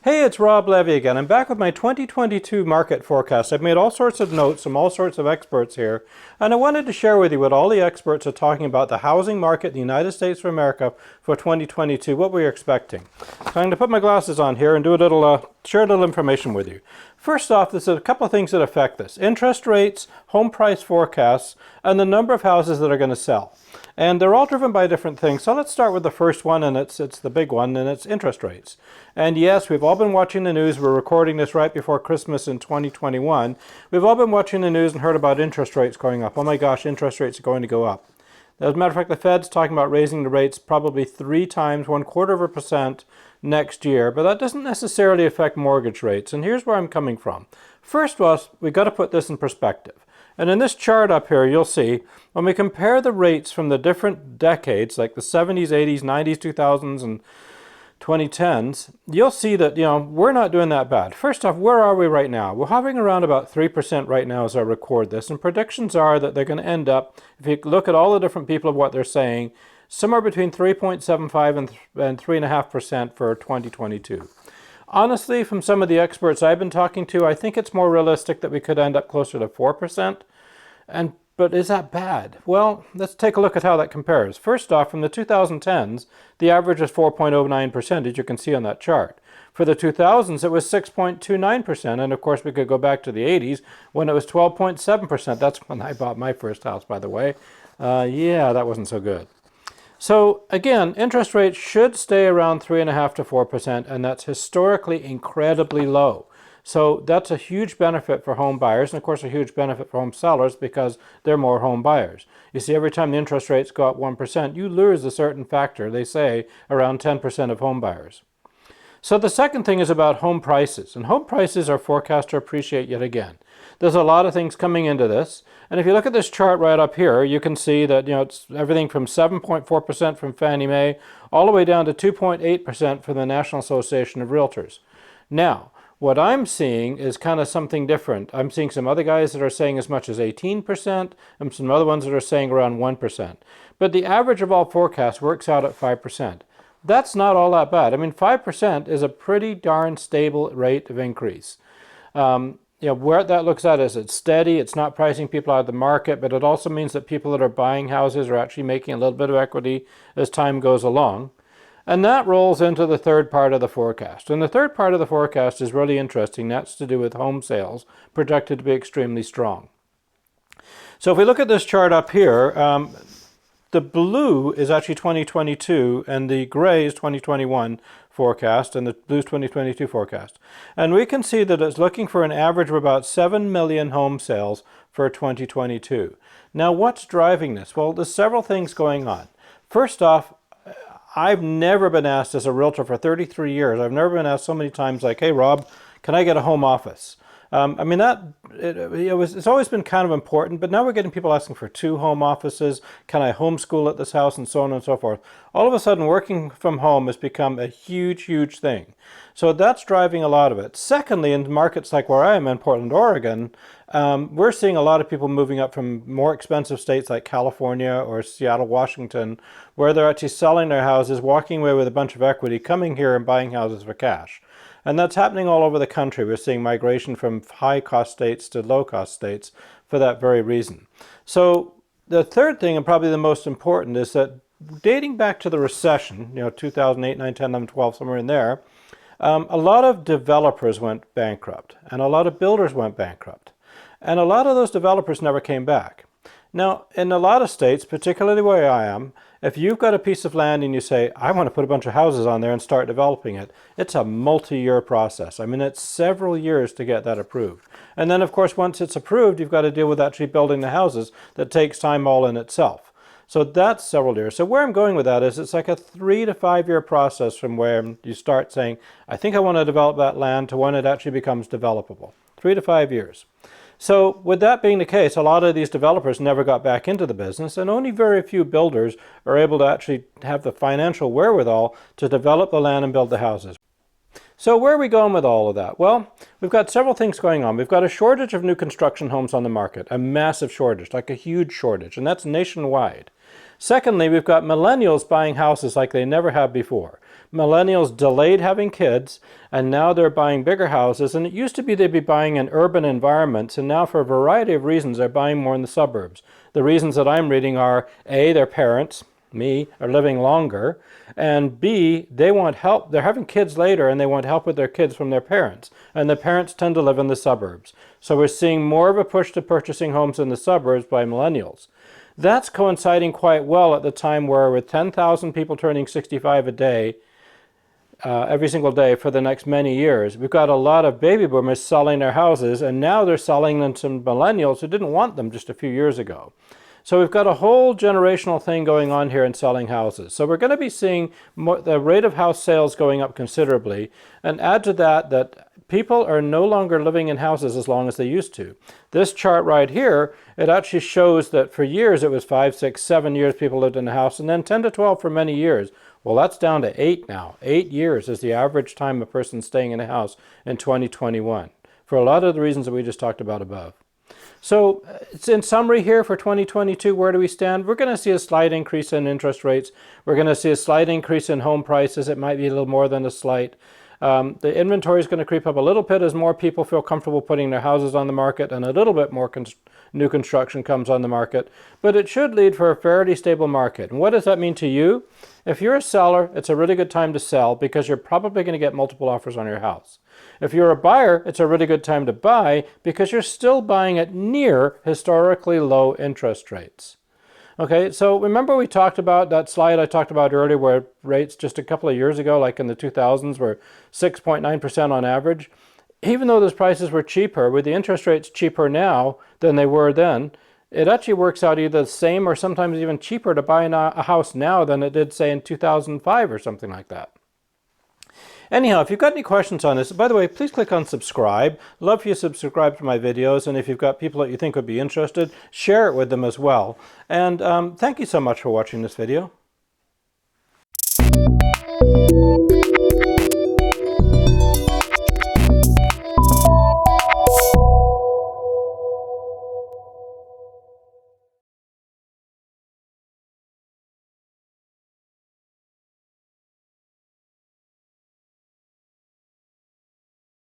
Hey, it's Rob Levy again. I'm back with my 2022 market forecast. I've made all sorts of notes from all sorts of experts here, and I wanted to share with you what all the experts are talking about the housing market in the United States of America for 2022, what we're expecting. So I'm going to put my glasses on here and do share a little information with you. First off, there's a couple of things that affect this. Interest rates, home price forecasts, and the number of houses that are going to sell. And they're all driven by different things. So let's start with the first one, and it's the big one, and it's interest rates. And yes, we've all been watching the news. We're recording this right before Christmas in 2021. We've all been watching the news and heard about interest rates going up. Oh my gosh, interest rates are going to go up. As a matter of fact, the Fed's talking about raising the rates probably 3 times, 1/4% next year, but that doesn't necessarily affect mortgage rates. And here's where I'm coming from. First of all, we've got to put this in perspective. And in this chart up here, you'll see, when we compare the rates from the different decades, like the 70s, 80s, 90s, 2000s, and 2010s, you'll see that, we're not doing that bad. First off, where are we right now? We're hovering around about 3% right now as I record this, and predictions are that they're going to end up, if you look at all the different people of what they're saying, somewhere between 3.75 and 3.5% for 2022. Honestly, from some of the experts I've been talking to, I think it's more realistic that we could end up closer to 4%. But is that bad? Well, let's take a look at how that compares. First off, from the 2010s, the average was 4.09%, as you can see on that chart. For the 2000s, it was 6.29%, and of course we could go back to the 80s when it was 12.7%. That's when I bought my first house, by the way. Yeah, that wasn't so good. So again, interest rates should stay around 3.5 to 4%, and that's historically incredibly low. So that's a huge benefit for home buyers, and of course a huge benefit for home sellers because they're more home buyers. You see, every time the interest rates go up 1%, you lose a certain factor, they say, around 10% of home buyers. So the second thing is about home prices, and home prices are forecast to appreciate yet again. There's a lot of things coming into this, and if you look at this chart right up here, you can see that it's everything from 7.4% from Fannie Mae all the way down to 2.8% from the National Association of Realtors. Now, what I'm seeing is kind of something different. I'm seeing some other guys that are saying as much as 18%, and some other ones that are saying around 1%. But the average of all forecasts works out at 5%. That's not all that bad. I mean, 5% is a pretty darn stable rate of increase. Where that looks at is it's steady, it's not pricing people out of the market, but it also means that people that are buying houses are actually making a little bit of equity as time goes along. And that rolls into the third part of the forecast. And the third part of the forecast is really interesting. That's to do with home sales, projected to be extremely strong. So if we look at this chart up here, the blue is actually 2022, and the gray is 2021 forecast, and the blue is 2022 forecast. And we can see that it's looking for an average of about 7 million home sales for 2022. Now, what's driving this? Well, there's several things going on. First off, I've never been asked as a realtor for 33 years, I've never been asked so many times like, hey, Rob, can I get a home office? It's always been kind of important, but now we're getting people asking for 2 home offices. Can I homeschool at this house, and so on and so forth. All of a sudden, working from home has become a huge, huge thing. So that's driving a lot of it. Secondly, in markets like where I am in Portland, Oregon, we're seeing a lot of people moving up from more expensive states like California or Seattle, Washington, where they're actually selling their houses, walking away with a bunch of equity, coming here and buying houses for cash. And that's happening all over the country. We're seeing migration from high-cost states to low-cost states for that very reason. So the third thing, and probably the most important, is that dating back to the recession, 2008, 9, 10, 11, 12, somewhere in there, a lot of developers went bankrupt, and a lot of builders went bankrupt. And a lot of those developers never came back. Now, in a lot of states, particularly where I am, if you've got a piece of land and you say, I want to put a bunch of houses on there and start developing it, it's a multi-year process. I mean, it's several years to get that approved. And then, of course, once it's approved, you've got to deal with actually building the houses. That takes time all in itself. So that's several years. So where I'm going with that is it's like a 3 to 5 year process from where you start saying, I think I want to develop that land, to when it actually becomes developable. 3 to 5 years. So with that being the case, a lot of these developers never got back into the business, and only very few builders are able to actually have the financial wherewithal to develop the land and build the houses. So where are we going with all of that? Well, we've got several things going on. We've got a shortage of new construction homes on the market, a massive shortage, like a huge shortage, and that's nationwide. Secondly, we've got millennials buying houses like they never have before. millennials delayed having kids, and now they're buying bigger houses. And it used to be they'd be buying in urban environments, and now for a variety of reasons they're buying more in the suburbs. The reasons that I'm reading are A, their parents, me, are living longer, and B, they want help. They're having kids later and they want help with their kids from their parents, and the parents tend to live in the suburbs. So we're seeing more of a push to purchasing homes in the suburbs by millennials. That's coinciding quite well at the time where, with 10,000 people turning 65 a day, every single day for the next many years, we've got a lot of baby boomers selling their houses, and now they're selling them to millennials who didn't want them just a few years ago. So we've got a whole generational thing going on here in selling houses. So we're going to be seeing the rate of house sales going up considerably, and add to that people are no longer living in houses as long as they used to. This chart right here, it actually shows that for years it was 5, 6, 7 years people lived in a house, and then 10 to 12 for many years. Well, that's down to 8 now. 8 years is the average time a person's staying in a house in 2021, for a lot of the reasons that we just talked about above. So in summary here for 2022, where do we stand? We're going to see a slight increase in interest rates. We're going to see a slight increase in home prices. It might be a little more than a slight. The inventory is going to creep up a little bit as more people feel comfortable putting their houses on the market, and a little bit more new construction comes on the market. But it should lead for a fairly stable market. And what does that mean to you? If you're a seller, it's a really good time to sell because you're probably going to get multiple offers on your house. If you're a buyer, it's a really good time to buy because you're still buying at near historically low interest rates. Okay, so remember we talked about that slide I talked about earlier where rates just a couple of years ago, like in the 2000s, were 6.9% on average? Even though those prices were cheaper, with the interest rates cheaper now than they were then, it actually works out either the same or sometimes even cheaper to buy a house now than it did, say, in 2005 or something like that. Anyhow, if you've got any questions on this, by the way, please click on subscribe. Love for you to subscribe to my videos, and if you've got people that you think would be interested, share it with them as well. And thank you so much for watching this video.